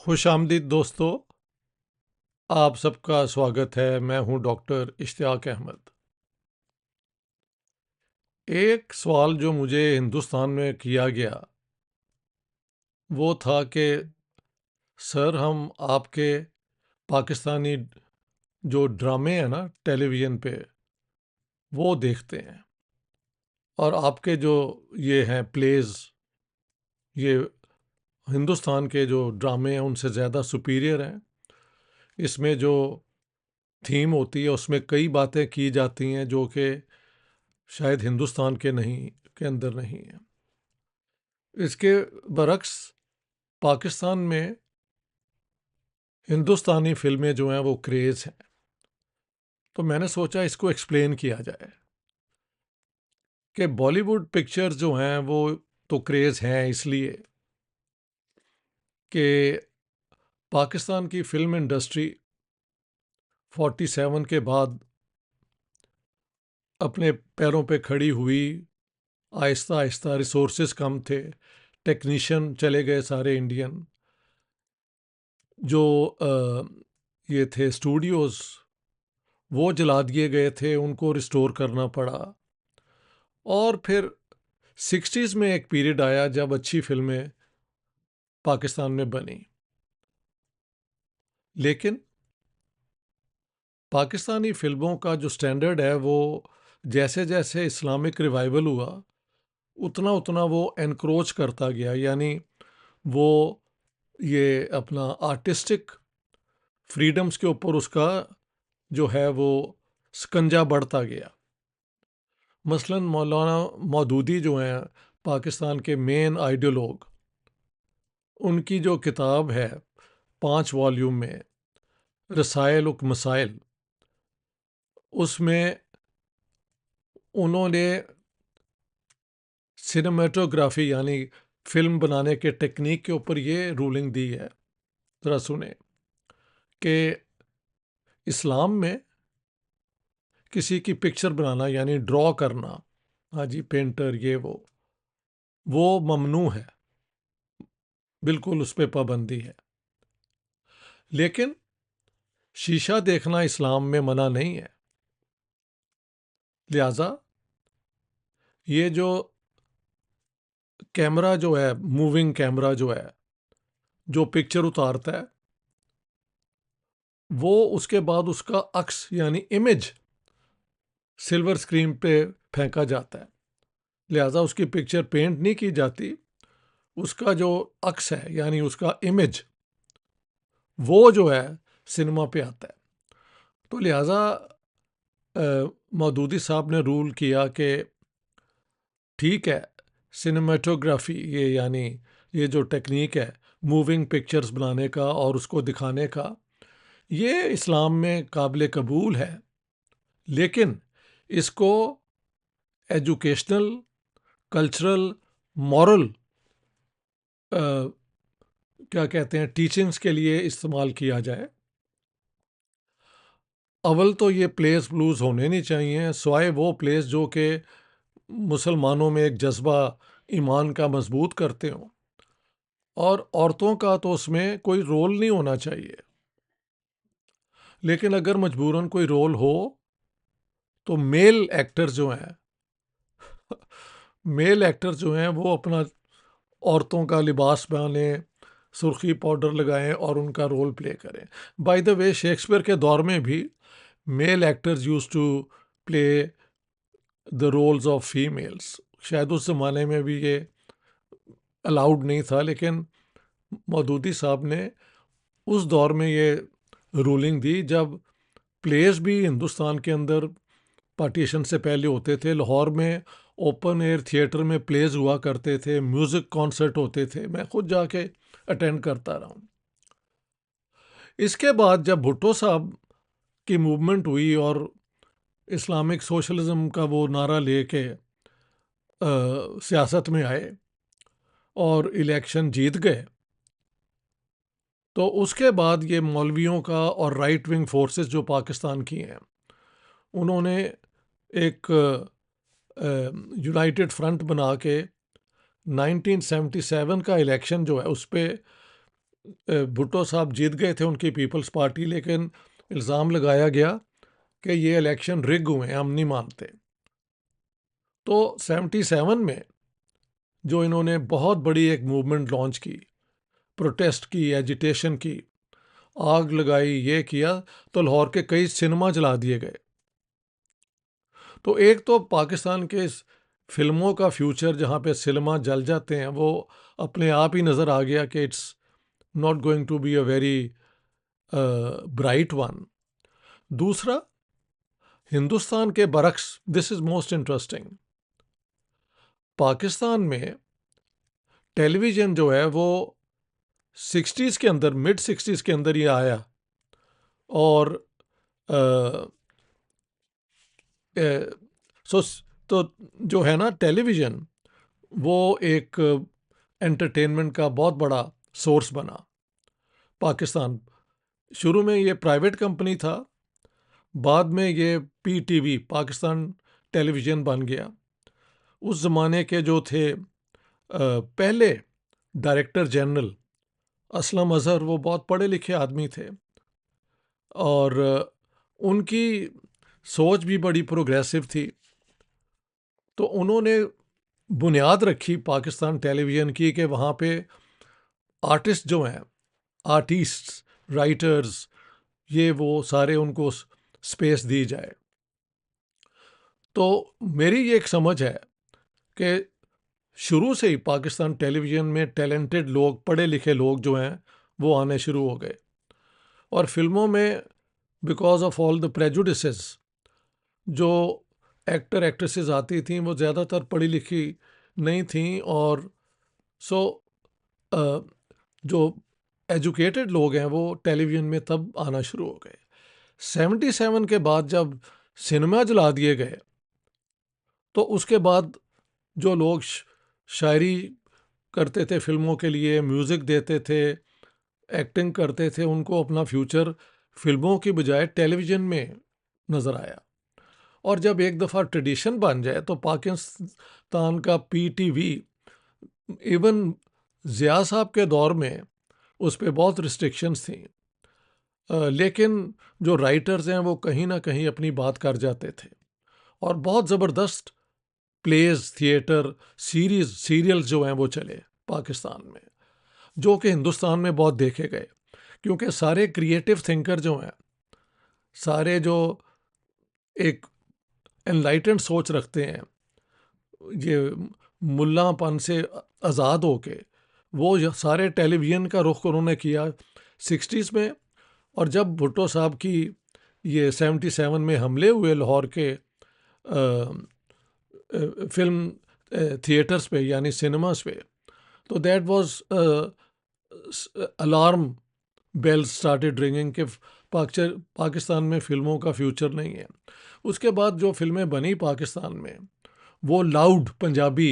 खुशामदीद दोस्तों, आप सबका स्वागत है। मैं हूं डॉक्टर इश्तियाक अहमद। एक सवाल जो मुझे हिंदुस्तान में किया गया वो था कि सर, हम आपके पाकिस्तानी जो ड्रामे हैं ना टेलीविज़न पे, वो देखते हैं, और आपके जो ये हैं प्लेज, ये हिंदुस्तान के जो ड्रामे हैं उनसे ज़्यादा सुपीरियर हैं। इसमें जो थीम होती है उसमें कई बातें की जाती हैं जो कि शायद हिंदुस्तान के अंदर नहीं है। इसके बरक्स पाकिस्तान में हिंदुस्तानी फ़िल्में जो हैं वो क्रेज़ हैं। तो मैंने सोचा इसको एक्सप्लेन किया जाए कि बॉलीवुड पिक्चर्स जो हैं वो तो क्रेज़ हैं इसलिए कि पाकिस्तान की फ़िल्म इंडस्ट्री 47 के बाद अपने पैरों पे खड़ी हुई। आहिस्ता आहिस्ता रिसोर्सेज कम थे, टेक्नीशियन चले गए सारे इंडियन। जो ये थे स्टूडियोज़, वो जला दिए गए थे, उनको रिस्टोर करना पड़ा। और फिर 60s में एक पीरियड आया जब अच्छी फिल्में पाकिस्तान में बनी। लेकिन पाकिस्तानी फ़िल्मों का जो स्टैंडर्ड है वो जैसे जैसे इस्लामिक रिवाइवल हुआ उतना उतना वो एनक्रोच करता गया, यानी वो ये अपना आर्टिस्टिक फ्रीडम्स के ऊपर उसका जो है वो शिकंजा बढ़ता गया। मसलन मौलाना मौदूदी जो हैं पाकिस्तान के मेन आइडियोलॉग, उनकी जो किताब है 5 वॉल्यूम में, रसायल उक मसाइल, उसमें उन्होंने सिनेमेटोग्राफी यानी फिल्म बनाने के टेक्निक के ऊपर ये रूलिंग दी है। ज़रा सुने कि इस्लाम में किसी की पिक्चर बनाना यानी ड्रॉ करना, हाँ जी, पेंटर ये वो ममनू है, बिल्कुल उस पर पाबंदी है। लेकिन शीशा देखना इस्लाम में मना नहीं है। लिहाजा ये जो कैमरा जो है, मूविंग कैमरा जो है, जो पिक्चर उतारता है, वो उसके बाद उसका अक्स यानी इमेज सिल्वर स्क्रीन पे फेंका जाता है। लिहाजा उसकी पिक्चर पेंट नहीं की जाती, उसका जो अक्स है यानी उसका इमेज, वो जो है सिनेमा पे आता है। तो लिहाजा मौदूदी साहब ने रूल किया कि ठीक है, सिनेमेटोग्राफी ये यानी ये जो टेक्निक है मूविंग पिक्चर्स बनाने का और उसको दिखाने का, ये इस्लाम में काबिल कबूल है। लेकिन इसको एजुकेशनल, कल्चरल, मॉरल क्या कहते हैं, टीचिंग्स के लिए इस्तेमाल किया जाए। अव्वल तो ये प्लेस ब्लूज होने नहीं चाहिए, स्वाय वो प्लेस जो कि मुसलमानों में एक जज्बा ईमान का मजबूत करते हों। और औरतों का तो उसमें कोई रोल नहीं होना चाहिए। लेकिन अगर मजबूरन कोई रोल हो तो मेल एक्टर्स जो हैं मेल एक्टर्स जो हैं वो अपना औरतों का लिबास पहने, सुर्खी पाउडर लगाएं और उनका रोल प्ले करें। बाय द वे, शेक्सपियर के दौर में भी male actors used to play the roles of females. शायद उस ज़माने में भी ये अलाउड नहीं था, लेकिन मौदूदी साहब ने उस दौर में ये रूलिंग दी जब प्लेस भी हिंदुस्तान के अंदर पार्टीशन से पहले होते थे। लाहौर में ओपन एयर थिएटर में प्लेस हुआ करते थे, म्यूज़िक कॉन्सर्ट होते थे, मैं खुद जाके अटेंड करता रहा हूँ। इसके बाद जब भुट्टो साहब की मूवमेंट हुई और इस्लामिक सोशलिज्म का वो नारा लेके सियासत में आए और इलेक्शन जीत गए, तो उसके बाद ये मौलवियों का और राइट विंग फोर्सेस जो पाकिस्तान की हैं, उन्होंने एक यूनाइटेड फ्रंट बना के 1977 का इलेक्शन जो है उस पर भुट्टो साहब जीत गए थे उनकी पीपल्स पार्टी, लेकिन इल्ज़ाम लगाया गया कि ये इलेक्शन रिग हुए हैं, हम नहीं मानते। तो 77 में जो इन्होंने बहुत बड़ी एक मूवमेंट लॉन्च की, प्रोटेस्ट की, एजिटेशन की, आग लगाई, ये किया, तो लाहौर के कई सिनेमा जला दिए गए। तो एक तो पाकिस्तान के इस फिल्मों का फ्यूचर जहाँ पे सिनेमा जल जाते हैं वो अपने आप ही नज़र आ गया कि it's not going to be a very bright one. दूसरा, हिंदुस्तान के बरक्स, this is most interesting, Pakistan में टेलीविज़न जो है वो 60s के अंदर, मिड 60s के अंदर ही आया। और अ, अ, सो तो जो है ना टेलीविज़न, वो एक एंटरटेनमेंट का बहुत बड़ा सोर्स बना पाकिस्तान। शुरू में ये प्राइवेट कंपनी था, बाद में ये पीटीवी, पाकिस्तान टेलीविज़न बन गया। उस ज़माने के जो थे पहले डायरेक्टर जनरल असलम अज़हर, वो बहुत पढ़े लिखे आदमी थे और उनकी सोच भी बड़ी प्रोग्रेसिव थी। तो उन्होंने बुनियाद रखी पाकिस्तान टेलीविज़न की कि वहाँ पे आर्टिस्ट जो हैं, आर्टिस्ट्स, राइटर्स, ये वो सारे उनको स्पेस दी जाए। तो मेरी ये एक समझ है कि शुरू से ही पाकिस्तान टेलीविज़न में टैलेंटेड लोग, पढ़े लिखे लोग जो हैं वो आने शुरू हो गए। और फिल्मों में because of all the prejudices, जो एक्टर एक्ट्रेसेस आती थीं वो ज़्यादातर पढ़ी लिखी नहीं थीं, और सो जो एजुकेटेड लोग हैं वो टेलीविज़न में तब आना शुरू हो गए। 77 के बाद जब सिनेमा जला दिए गए, तो उसके बाद जो लोग शायरी करते थे फिल्मों के लिए, म्यूज़िक देते थे, एक्टिंग करते थे, उनको अपना फ्यूचर फिल्मों की बजाय टेलीविज़न में नज़र आया। और जब एक दफ़ा ट्रेडिशन बन जाए तो पाकिस्तान का पीटीवी, इवन ज़िया साहब के दौर में उस पे बहुत रिस्ट्रिक्शंस थी, लेकिन जो राइटर्स हैं वो कहीं ना कहीं अपनी बात कर जाते थे। और बहुत ज़बरदस्त प्लेज, थिएटर, सीरियल्स जो हैं वो चले पाकिस्तान में, जो कि हिंदुस्तान में बहुत देखे गए, क्योंकि सारे क्रिएटिव थिंकर जो हैं, सारे जो एक एनलाइटेंड सोच रखते हैं, ये मुल्लापन से आज़ाद होके, वो सारे टेलीविज़न का रुख उन्होंने किया 60s में। और जब भुट्टो साहब की ये 77 में हमले हुए लाहौर के फिल्म थिएटर्स पे, यानी सिनेमास पे, तो that was alarm bells started ringing कि पाकिस्तान में फिल्मों का फ्यूचर नहीं है। उसके बाद जो फिल्में बनी पाकिस्तान में, वो लाउड पंजाबी,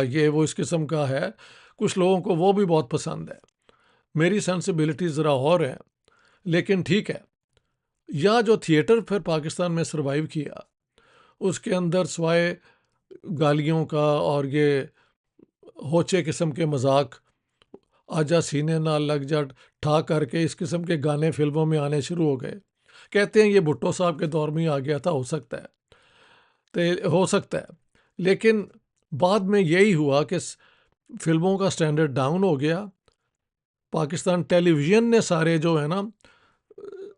ये वो इस किस्म का है, कुछ लोगों को वो भी बहुत पसंद है। मेरी सेंसिबिलिटी ज़रा और है, लेकिन ठीक है। या जो थिएटर फिर पाकिस्तान में सरवाइव किया, उसके अंदर सिवाय गालियों का और ये होचे किस्म के मजाक, आजा सीने ना लग जा, ठा करके, इस किस्म के गाने फिल्मों में आने शुरू हो गए। कहते हैं ये भुट्टो साहब के दौर में ही आ गया था, हो सकता है, तो हो सकता है। लेकिन बाद में यही हुआ कि फिल्मों का स्टैंडर्ड डाउन हो गया। पाकिस्तान टेलीविज़न ने सारे जो है ना,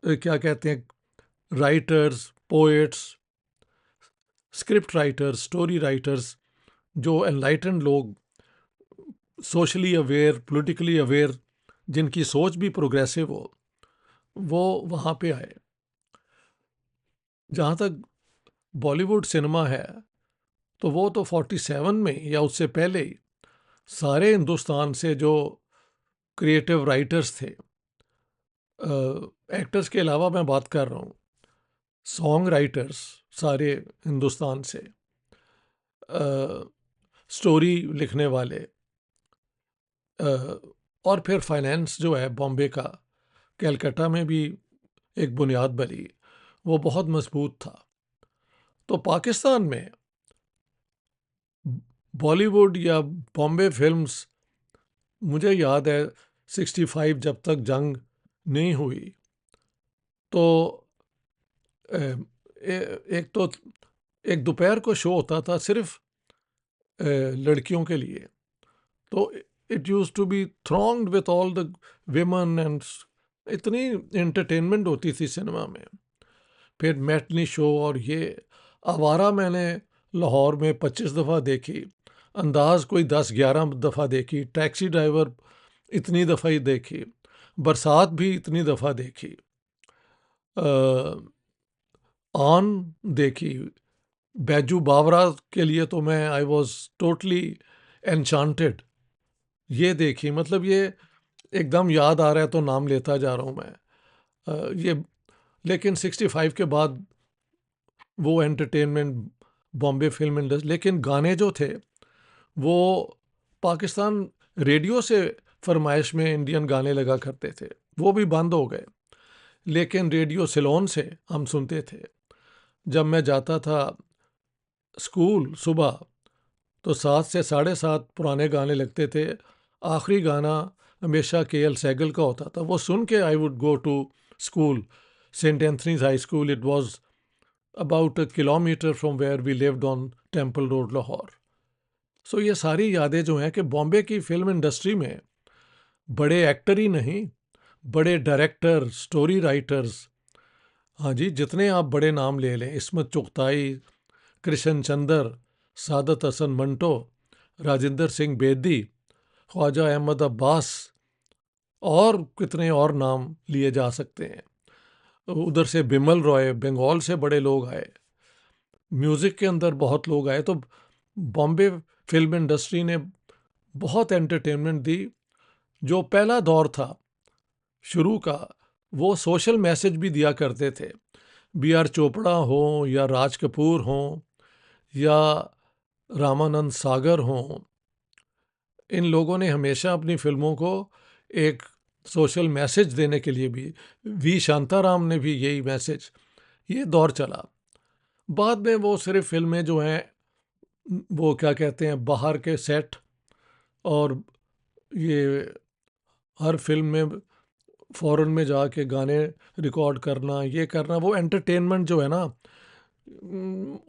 क्या कहते हैं, writers, poets, script writers, story writers, जो एनलाइटेंड लोग, सोशली अवेयर, पॉलिटिकली अवेयर, जिनकी सोच भी प्रोग्रेसिव हो, वो वहाँ पे आए। जहाँ तक बॉलीवुड सिनेमा है, तो वो तो 47 में या उससे पहले ही सारे हिंदुस्तान से जो क्रिएटिव राइटर्स थे, एक्टर्स के अलावा मैं बात कर रहा हूँ, सॉन्ग राइटर्स, सारे हिंदुस्तान से, स्टोरी लिखने वाले, और फिर फाइनेंस जो है बॉम्बे का, कलकत्ता में भी एक बुनियाद बनी, वो बहुत मजबूत था। तो पाकिस्तान में बॉलीवुड या बॉम्बे फिल्म्स, मुझे याद है 65 जब तक जंग नहीं हुई तो एक तो एक दोपहर को शो होता था सिर्फ लड़कियों के लिए, तो it used to be thronged with all the women and इतनी एंटरटेनमेंट होती थी सिनेमा में। फिर मैटनी शो और ये आवारा मैंने लाहौर में 25 दफ़ा देखी, अंदाज कोई 10-11 दफ़ा देखी, टैक्सी ड्राइवर इतनी दफ़ा ही देखी, बरसात भी इतनी दफ़ा देखी, ऑन देखी, बैजू बावरा के लिए तो मैं आई वॉज टोटली एनचांटेड, ये देखी, मतलब ये एकदम याद आ रहा है तो नाम लेता जा रहा हूँ मैं। ये लेकिन 65 के बाद वो एंटरटेनमेंट बॉम्बे फिल्म इंडस्ट्री, लेकिन गाने जो थे वो पाकिस्तान रेडियो से फरमाइश में इंडियन गाने लगा करते थे, वो भी बंद हो गए, लेकिन रेडियो सिलोन से हम सुनते थे। जब मैं जाता था स्कूल सुबह तो 7 से 7:30 पुराने गाने लगते थे, आखिरी गाना हमेशा के.एल. सहगल का होता था, वो सुन के I would go to school, Saint Anthony's high school. It was about a kilometer from where we lived on temple road Lahore. So ये सारी यादें जो हैं कि बॉम्बे की फिल्म इंडस्ट्री में बड़े एक्टर ही नहीं, बड़े डायरेक्टर, स्टोरी राइटर्स, हाँ जी, जितने आप बड़े नाम ले लें, इस्मत चुगताई, कृष्ण चंदर, सादत हसन मंटो, राजिंदर सिंह बेदी, ख्वाजा अहमद अब्बास और कितने और नाम लिए जा सकते हैं। उधर से बिमल रॉय, बंगाल से बड़े लोग आए, म्यूज़िक के अंदर बहुत लोग आए, तो बॉम्बे फिल्म इंडस्ट्री ने बहुत एंटरटेनमेंट दी। जो पहला दौर था शुरू का, वो सोशल मैसेज भी दिया करते थे। बी आर चोपड़ा हो या राज कपूर हो या रामानंद सागर हो, इन लोगों ने हमेशा अपनी फिल्मों को एक सोशल मैसेज देने के लिए भी, वी शांताराम ने भी यही मैसेज, ये दौर चला। बाद में वो सिर्फ फिल्में जो हैं वो क्या कहते हैं बाहर के सेट और ये हर फिल्म में फॉरेन में जाके गाने रिकॉर्ड करना, ये करना, वो एंटरटेनमेंट जो है ना,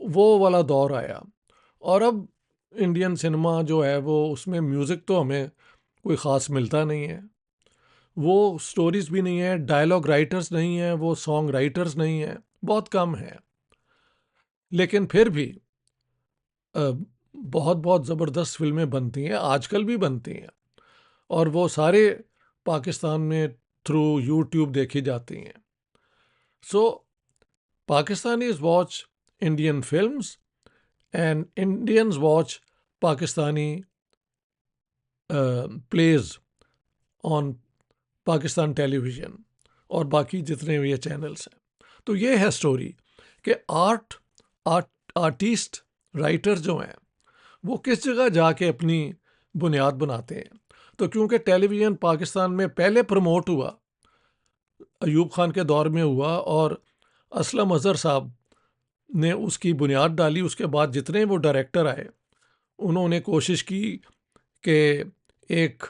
वो वाला दौर आया। और अब इंडियन सिनेमा जो है वो उसमें म्यूज़िक तो हमें कोई ख़ास मिलता नहीं है, वो स्टोरीज भी नहीं है, डायलॉग राइटर्स नहीं है, वो सॉन्ग राइटर्स नहीं है, बहुत कम है। लेकिन फिर भी बहुत बहुत ज़बरदस्त फिल्में बनती हैं, आजकल भी बनती हैं, और वो सारे पाकिस्तान में थ्रू यूट्यूब देखी जाती हैं। So Pakistanis watch Indian films and Indians watch Pakistani plays on Pakistan television और बाकी जितने भी ये चैनल्स हैं। तो ये है स्टोरी कि आर्टिस्ट राइटर जो हैं वो किस जगह जाके अपनी बुनियाद बनाते हैं। तो क्योंकि टेलीविज़न पाकिस्तान में पहले प्रमोट हुआ, अयूब खान के दौर में हुआ, और असलम अज़हर साहब ने उसकी बुनियाद डाली, उसके बाद जितने वो डायरेक्टर आए उन्होंने कोशिश की कि एक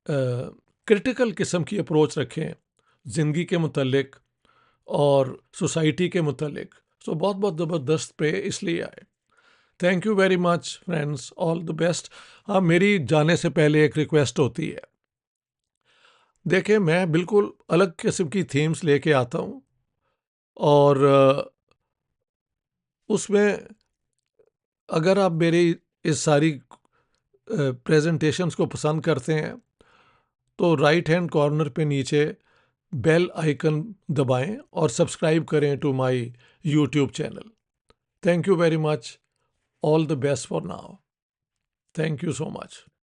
क्रिटिकल किस्म की अप्रोच रखें ज़िंदगी के मुतल्लिक और सोसाइटी के मुतल्लिक। सो बहुत बहुत ज़बरदस्त पे इसलिए आए। Thank you very much friends, all the best. हाँ, मेरी जाने से पहले एक रिक्वेस्ट होती है, देखिए मैं बिल्कुल अलग किस्म की थीम्स लेके आता हूँ, और उसमें अगर आप मेरी इस सारी प्रेजेंटेशंस को पसंद करते हैं तो राइट हैंड कॉर्नर पे नीचे बेल आइकन दबाएं और सब्सक्राइब करें to my YouTube channel. Thank you very much, all the best for now, thank you so much.